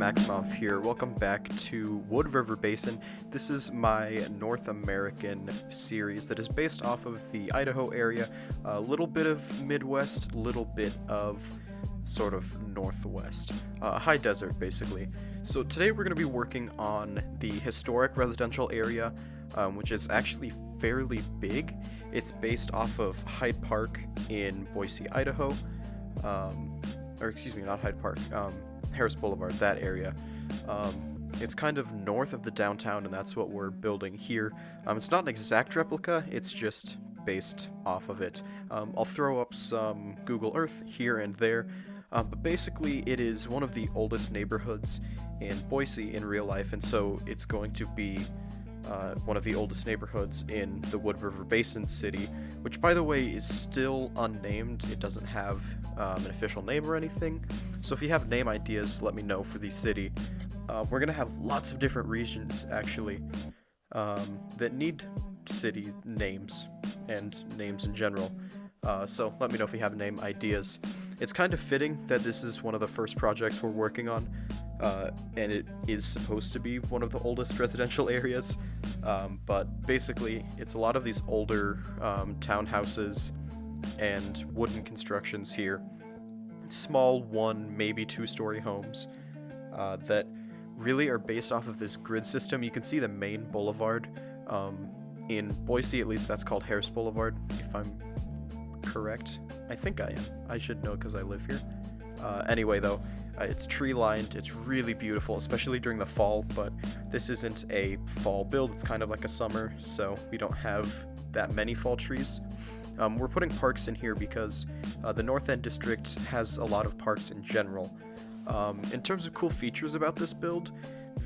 Maxmov here. Welcome back to Wood River Basin. This is my North American series that is based off of the Idaho area, a little bit of Midwest, little bit of sort of Northwest, high desert basically. So today we're going to be working on the historic residential area, which is actually fairly big. It's based off of Hyde Park in Boise, Idaho. Or excuse me, not Hyde Park, Harris Boulevard, that area. It's kind of north of the downtown, and that's what we're building here. It's not an exact replica, it's just based off of it. I'll throw up some Google Earth here and there, but basically it is one of the oldest neighborhoods in Boise in real life, and so it's going to be one of the oldest neighborhoods in the Wood River Basin city, which by the way is still unnamed. It doesn't have an official name or anything, so if you have name ideas, let me know for the city. We're gonna have lots of different regions actually that need city names and names in general, so let me know if you have name ideas. It's kind of fitting that this is one of the first projects we're working on, and it is supposed to be one of the oldest residential areas, but basically it's a lot of these older townhouses and wooden constructions here, small one, maybe two-story homes that really are based off of this grid system. You can see the main boulevard in Boise, at least that's called Harris Boulevard, if I'm correct. I think I am. I should know because I live here. Anyway though, it's tree lined, it's really beautiful, especially during the fall, but this isn't a fall build, it's kind of like a summer, so we don't have that many fall trees. We're putting parks in here because the North End District has a lot of parks in general. In terms of cool features about this build,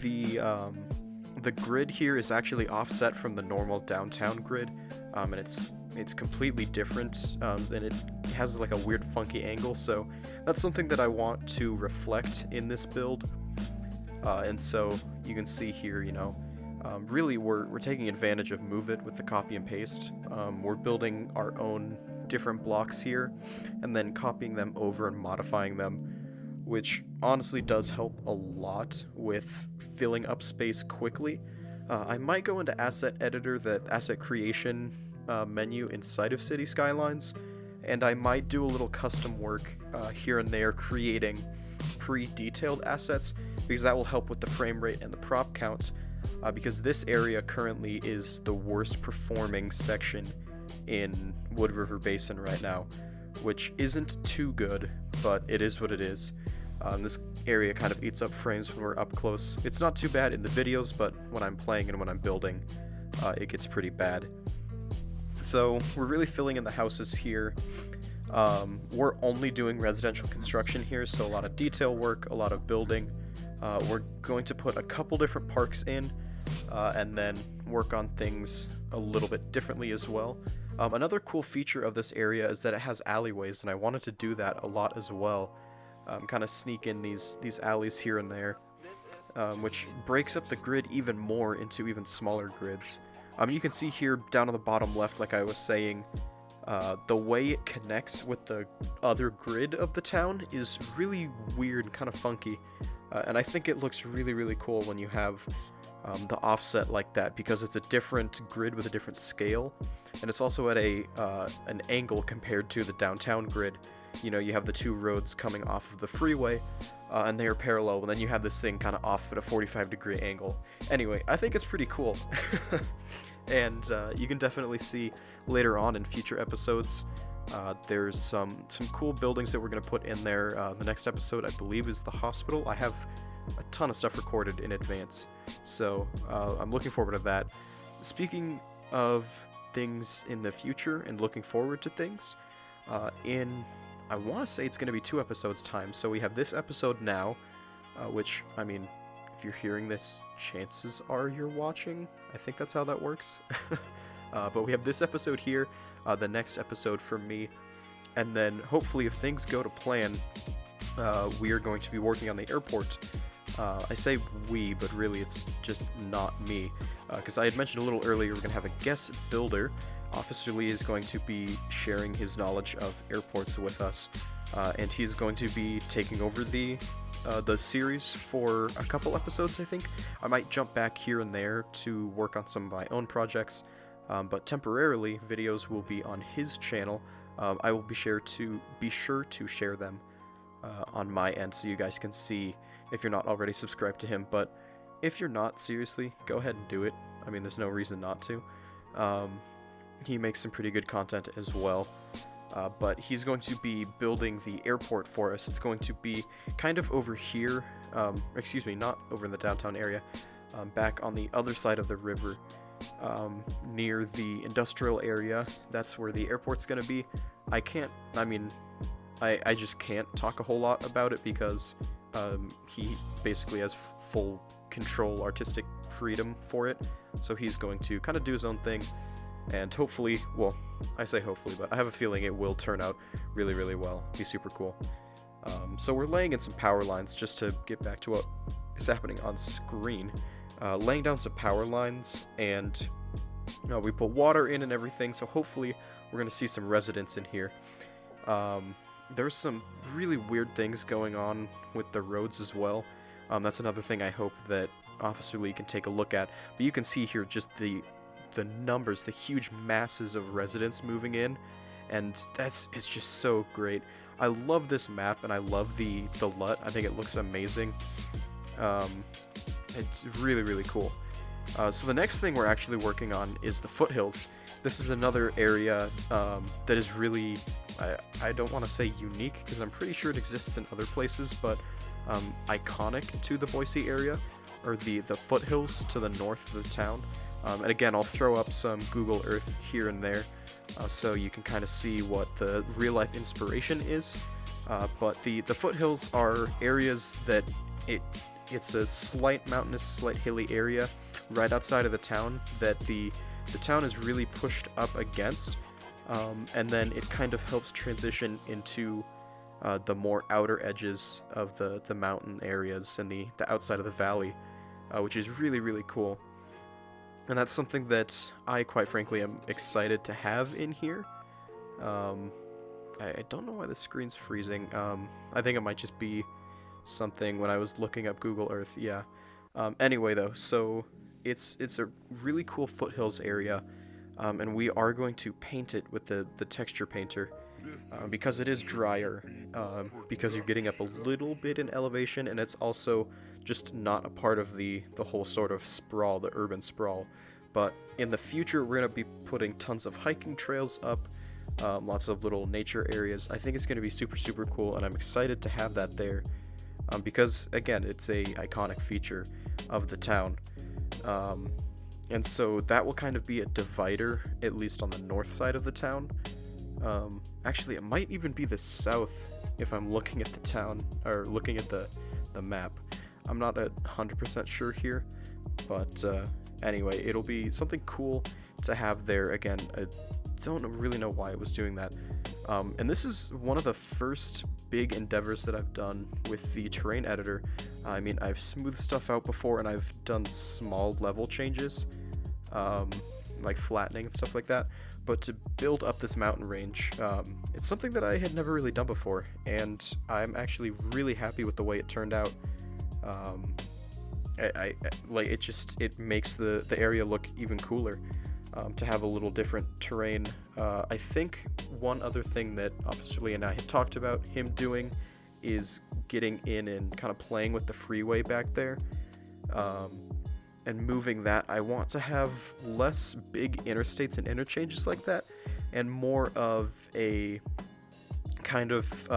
the grid here is actually offset from the normal downtown grid, and it's completely different, and it has like a weird funky angle, so that's something that I want to reflect in this build. And so you can see here, you know, really we're taking advantage of Move It with the copy and paste. We're building our own different blocks here and then copying them over and modifying them, which honestly does help a lot with filling up space quickly. I might go into Asset Editor, the asset creation menu inside of City Skylines, and I might do a little custom work here and there creating pre-detailed assets, because that will help with the frame rate and the prop count, because this area currently is the worst performing section in Wood River Basin right now, which isn't too good, but it is what it is. This area kind of eats up frames when we're up close. It's not too bad in the videos, but when I'm playing and when I'm building, it gets pretty bad. So we're really filling in the houses here. We're only doing residential construction here, so a lot of detail work, a lot of building. We're going to put a couple different parks in, and then work on things a little bit differently as well. Another cool feature of this area is that it has alleyways, and I wanted to do that a lot as well. Kind of sneak in these alleys here and there, which breaks up the grid even more into even smaller grids. You can see here down on the bottom left, like I was saying, the way it connects with the other grid of the town is really weird and kind of funky, and I think it looks really, really cool when you have the offset like that, because it's a different grid with a different scale, and it's also at an angle compared to the downtown grid. You know, you have the two roads coming off of the freeway, and they are parallel, and then you have this thing kind of off at a 45-degree angle. Anyway, I think it's pretty cool. And you can definitely see later on in future episodes, there's some cool buildings that we're going to put in there. The next episode, I believe, is the hospital. I have a ton of stuff recorded in advance, so I'm looking forward to that. Speaking of things in the future and looking forward to things, I want to say it's going to be 2 episodes time. So we have this episode now, which, I mean, if you're hearing this, chances are you're watching. I think that's how that works. But we have this episode here, the next episode from me, and then hopefully if things go to plan, we are going to be working on the airport. I say we, but really it's just not me, because I had mentioned a little earlier we're going to have a guest builder. Officer Lee is going to be sharing his knowledge of airports with us, and he's going to be taking over the the series for a couple episodes, I think. I might jump back here and there to work on some of my own projects, but temporarily videos will be on his channel. I will be sure to share them on my end so you guys can see if you're not already subscribed to him. But if you're not, seriously, go ahead and do it. I mean, there's no reason not to. He makes some pretty good content as well. But he's going to be building the airport for us. It's going to be kind of over here, excuse me, not over in the downtown area, back on the other side of the river, near the industrial area. That's where the airport's going to be. I just can't talk a whole lot about it because he basically has full control, artistic freedom for it. So he's going to kind of do his own thing. And hopefully, well, I say hopefully, but I have a feeling it will turn out really, really well. Be super cool. So we're laying in some power lines just to get back to what is happening on screen. Laying down some power lines, and we put water in and everything, so hopefully we're going to see some residents in here. There's some really weird things going on with the roads as well. That's another thing I hope that Officer Lee can take a look at. But you can see here just the numbers, the huge masses of residents moving in, and it's just so great. I love this map, and I love the LUT. I think it looks amazing. It's really, really cool. So the next thing we're actually working on is the foothills. This is another area that is really, I don't want to say unique, because I'm pretty sure it exists in other places, but iconic to the Boise area, or the foothills to the north of the town. And again, I'll throw up some Google Earth here and there so you can kind of see what the real-life inspiration is. But the foothills are areas that it's a slight mountainous, slight hilly area right outside of the town that the town is really pushed up against. And then it kind of helps transition into the more outer edges of the mountain areas and the outside of the valley, which is really, really cool. And that's something that I, quite frankly, am excited to have in here. I don't know why the screen's freezing. I think it might just be something when I was looking up Google Earth, yeah. Anyway, though, so it's a really cool foothills area, and we are going to paint it with the texture painter, because it is drier, because you're getting up a little bit in elevation, and it's also just not a part of the whole sort of sprawl, the urban sprawl. But in the future, we're going to be putting tons of hiking trails up, lots of little nature areas. I think it's going to be super, super cool, and I'm excited to have that there, because, again, it's a iconic feature of the town. And so that will kind of be a divider, at least on the north side of the town. Actually, it might even be the south if I'm looking at the town, or looking at the map. I'm not 100% sure here, but anyway, it'll be something cool to have there. Again, I don't really know why it was doing that. And this is one of the first big endeavors that I've done with the terrain editor. I mean, I've smoothed stuff out before, and I've done small level changes, like flattening and stuff like that. But to build up this mountain range, it's something that I had never really done before, and I'm actually really happy with the way it turned out. It makes the area look even cooler, to have a little different terrain. I think one other thing that Officer Lee and I had talked about him doing is getting in and kind of playing with the freeway back there, and moving that. I want to have less big interstates and interchanges like that, and more of a kind of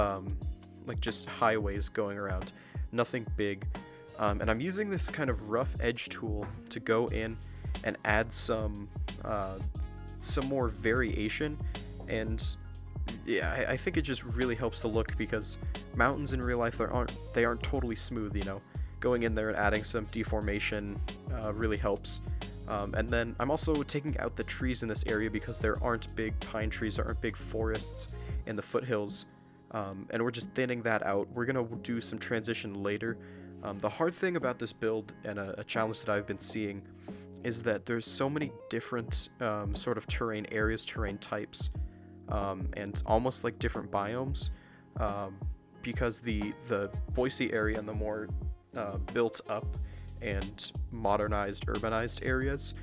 like just highways going around, nothing big. And I'm using this kind of rough edge tool to go in and add some more variation, and yeah, I think it just really helps the look, because mountains in real life they aren't totally smooth, you know. Going in there and adding some deformation really helps. And then I'm also taking out the trees in this area because there aren't big pine trees, there aren't big forests in the foothills, and we're just thinning that out. We're gonna do some transition later. The hard thing about this build, and a challenge that I've been seeing, is that there's so many different sort of terrain areas, terrain types, and almost like different biomes, because the Boise area and the more built up and modernized, urbanized areas,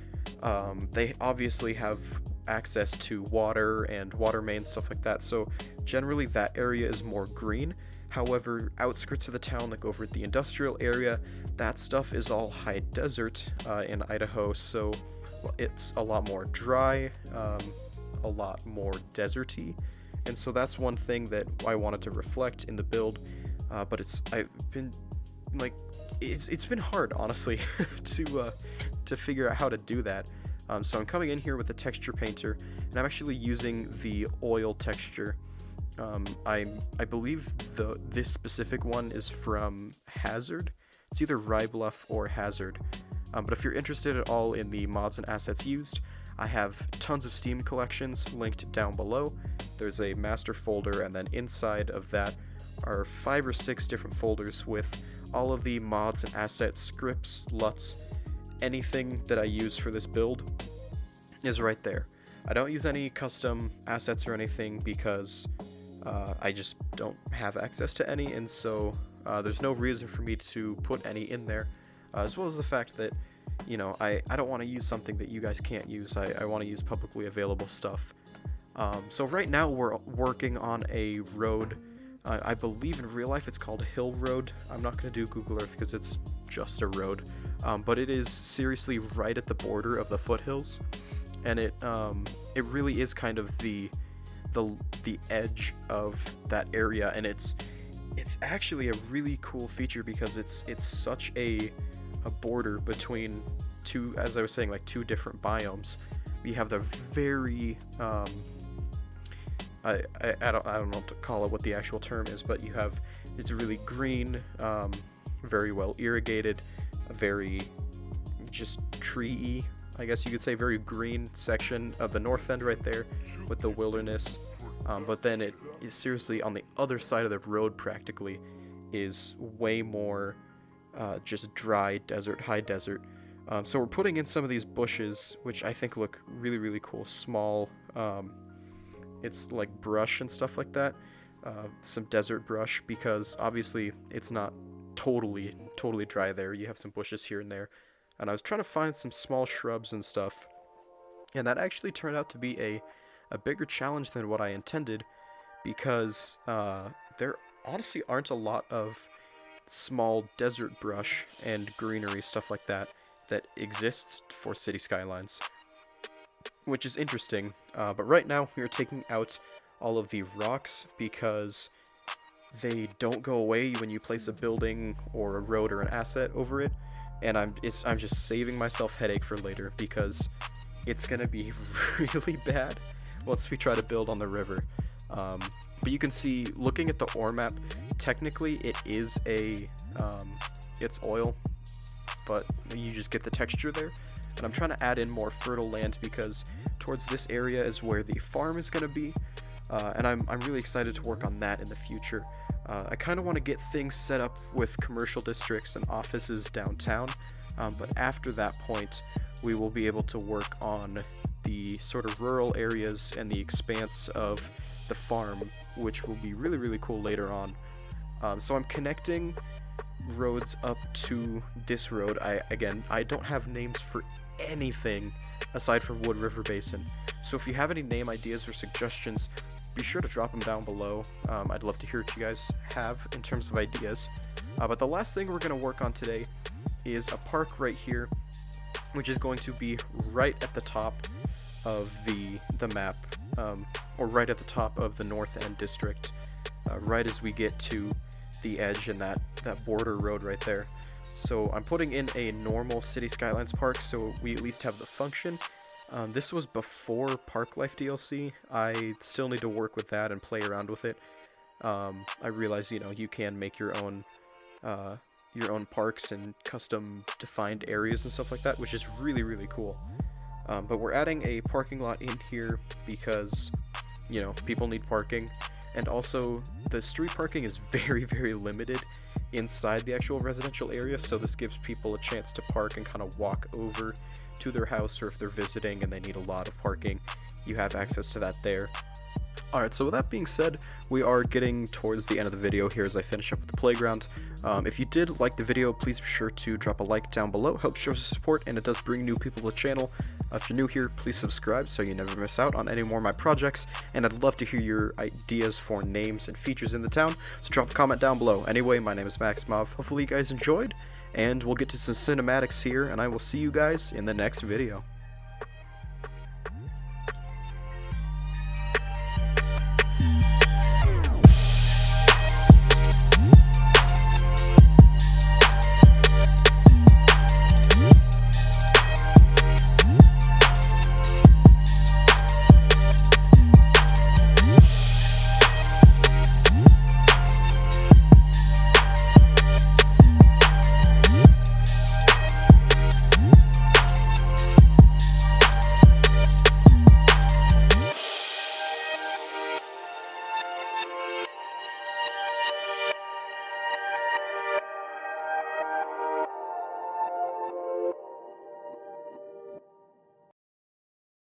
they obviously have access to water and water mains, stuff like that, so generally that area is more green. However, outskirts of the town, like over at the industrial area, that stuff is all high desert in Idaho, so it's a lot more dry, a lot more deserty, and so that's one thing that I wanted to reflect in the build, but it's been hard, honestly, to figure out how to do that. So I'm coming in here with the texture painter, and I'm actually using the oil texture. I believe this specific one is from Hazard. It's either Rybluff or Hazard. But if you're interested at all in the mods and assets used, I have tons of Steam collections linked down below. There's a master folder, and then inside of that are 5 or 6 different folders with all of the mods and assets, scripts, LUTs, anything that I use for this build is right there. I don't use any custom assets or anything because I just don't have access to any, and so there's no reason for me to put any in there, as well as the fact that, you know, I don't want to use something that you guys can't use. I want to use publicly available stuff. So right now we're working on a road. I believe in real life it's called Hill Road. I'm not going to do Google Earth because it's just a road, but it is seriously right at the border of the foothills, and it really is kind of the edge of that area, and it's actually a really cool feature because it's such a border between two, as I was saying, like two different biomes. We have the very I don't know what to call it, what the actual term is, but it's really green, very well irrigated, a very just tree-y, I guess you could say, very green section of the north end right there with the wilderness, but then it is seriously on the other side of the road practically is way more just dry desert, high desert. So we're putting in some of these bushes, which I think look really, really cool, small, it's like brush and stuff like that, some desert brush, because obviously it's not totally dry there. You have some bushes here and there, and I was trying to find some small shrubs and stuff, and that actually turned out to be a bigger challenge than what I intended, because there honestly aren't a lot of small desert brush and greenery, stuff like that exists for City Skylines, which is interesting. But right now we are taking out all of the rocks because they don't go away when you place a building or a road or an asset over it, and I'm just saving myself headache for later because it's gonna be really bad once we try to build on the river. But you can see, looking at the ore map, technically it is it's oil, but you just get the texture there. And I'm trying to add in more fertile land because towards this area is where the farm is going to be, and I'm really excited to work on that in the future. I kind of want to get things set up with commercial districts and offices downtown, but after that point we will be able to work on the sort of rural areas and the expanse of the farm, which will be really, really cool later on. So I'm connecting roads up to this road. I don't have names for anything aside from Wood River Basin, so if you have any name ideas or suggestions, be sure to drop them down below. I'd love to hear what you guys have in terms of ideas. But the last thing we're going to work on today is a park right here, which is going to be right at the top of the map, or right at the top of the North End district, right as we get to the edge and that border road right there. So I'm putting in a normal City Skylines park so we at least have the function. This was before Park Life DLC. I still need to work with that and play around with it. I realize, you know, you can make your own parks and custom defined areas and stuff like that, which is really, really cool. But we're adding a parking lot in here because, you know, people need parking, and also the street parking is very, very limited inside the actual residential area, so this gives people a chance to park and kind of walk over to their house, or if they're visiting and they need a lot of parking, you have access to that there. Alright, so with that being said, we are getting towards the end of the video here as I finish up with the playground. If you did like the video, please be sure to drop a like down below. Helps show support, and it does bring new people to the channel. If you're new here, please subscribe so you never miss out on any more of my projects, and I'd love to hear your ideas for names and features in the town, so drop a comment down below. Anyway, my name is Maxmov. Hopefully you guys enjoyed, and we'll get to some cinematics here, and I will see you guys in the next video.